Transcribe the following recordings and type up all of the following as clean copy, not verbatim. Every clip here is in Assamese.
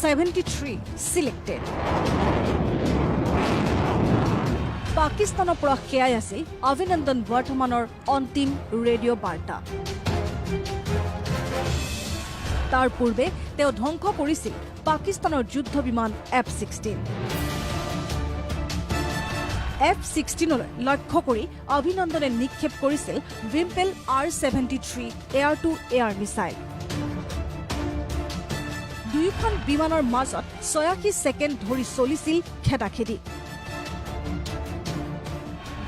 73 selected. পাকিস্তানৰ পৰা সেয়াই আছিল অভিনন্দন বৰ্তমানৰ অন্তিম ৰেডিঅ' বাৰ্তা। তাৰ পূৰ্বে তেওঁ ধ্বংস কৰিছিল পাকিস্তানৰ যুদ্ধ বিমান F-16। F-16লৈ লক্ষ্য কৰি অভিনন্দনে নিক্ষেপ কৰিছিল ভিম্পেল R-73 এয়াৰ-টু-এয়াৰ মিছাইল। দুয়োখন বিমানৰ মাজত 86 ছেকেণ্ড ধৰি চলিছিল খেদাখেদি।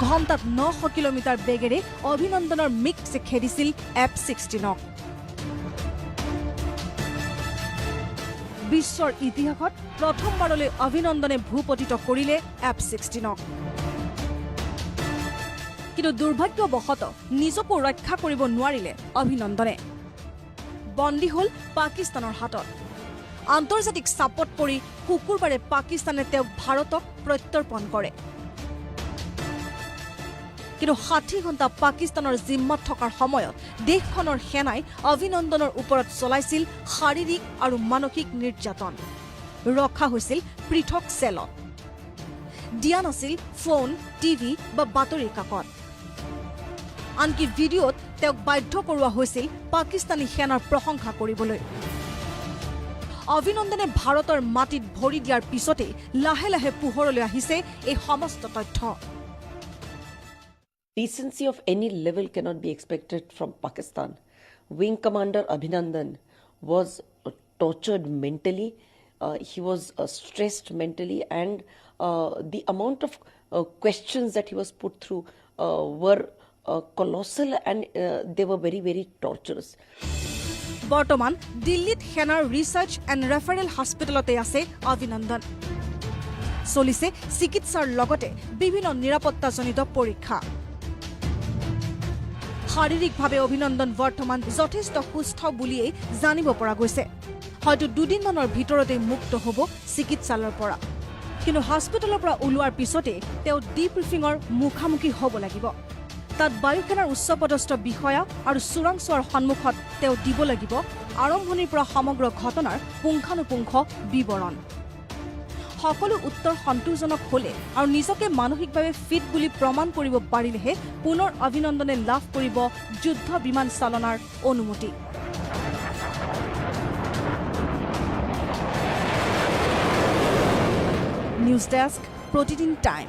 ঘণ্টাত 900 কিলোমিটাৰ বেগেৰে অভিনন্দনৰ মিক্সে খেদিছিল F-16ক। বিশ্বৰ ইতিহাসত প্ৰথমবাৰলৈ অভিনন্দনে ভূপতিত কৰিলে F-16ক। কিন্তু দুৰ্ভাগ্যবশতঃ নিজকো ৰক্ষা কৰিব নোৱাৰিলে অভিনন্দনে। বন্দী হল পাকিস্তানৰ হাতত। আন্তৰ্জাতিক চাপত পৰি শুকুৰবাৰে পাকিস্তানে তেওঁক ভাৰতক প্ৰত্যৰ্পণ কৰে। কিন্তু 60 ঘণ্টা পাকিস্তানৰ জিম্মাত থকাৰ সময়ত দেশখনৰ সেনাই অভিনন্দনৰ ওপৰত চলাইছিল শাৰীৰিক আৰু মানসিক নিৰ্যাতন। ৰখা হৈছিল পৃথক চেলত। দিয়া নাছিল ফোন, টিভি বা বাতৰি কাকত। আনকি ভিডিঅ'ত তেওঁক বাধ্য কৰোৱা হৈছিল পাকিস্তানী সেনাৰ প্ৰশংসা কৰিবলৈ। অভিনন্দনে ভাৰতৰ মাটিত ভৰি দিয়াৰ পিছতেই লাহে লাহে পোহৰলৈ আহিছে এই সমস্ত তথ্য। Decency of any level cannot be expected from Pakistan. Wing Commander Abhinandan was tortured mentally. He was stressed mentally, and the amount of questions that he was put through were colossal, and they were very, very torturous. বৰ্তমান দিল্লীত সেনাৰ ৰিচাৰ্চ এণ্ড ৰেফাৰেল হস্পিটেলতে আছে অভিনন্দন। চলিছে চিকিৎসাৰ লগতে বিভিন্ন নিৰাপত্তাজনিত পৰীক্ষা। শাৰীৰিকভাৱে অভিনন্দন বৰ্তমান যথেষ্ট সুস্থ বুলিয়েই জানিব পৰা গৈছে। হয়তো দুদিনমানৰ ভিতৰতে মুক্ত হ'ব চিকিৎসালয়ৰ পৰা। কিন্তু হস্পিটেলৰ পৰা ওলোৱাৰ পিছতে তেওঁ ডিব্ৰিফিঙৰ মুখামুখি হ'ব লাগিব। তাত বায়ুসেনাৰ উচ্চপদস্থ বিষয়া আৰু চোৰাংচোৱাৰ সন্মুখত তেওঁ দিব লাগিব আৰম্ভণিৰ পৰা সমগ্ৰ ঘটনাৰ পুংখানুপুংখ বিৱৰণ। সকলো উত্তৰ সন্তোষজনক হলে আৰু নিজকে মানসিকভাৱে ফিট বুলি প্ৰমাণ কৰিব পাৰিলেহে পুনৰ অভিনন্দনে লাভ কৰিব যুদ্ধ বিমান চালনাৰ অনুমতি। নিউজ ডেস্ক, প্ৰতিদিন টাইম।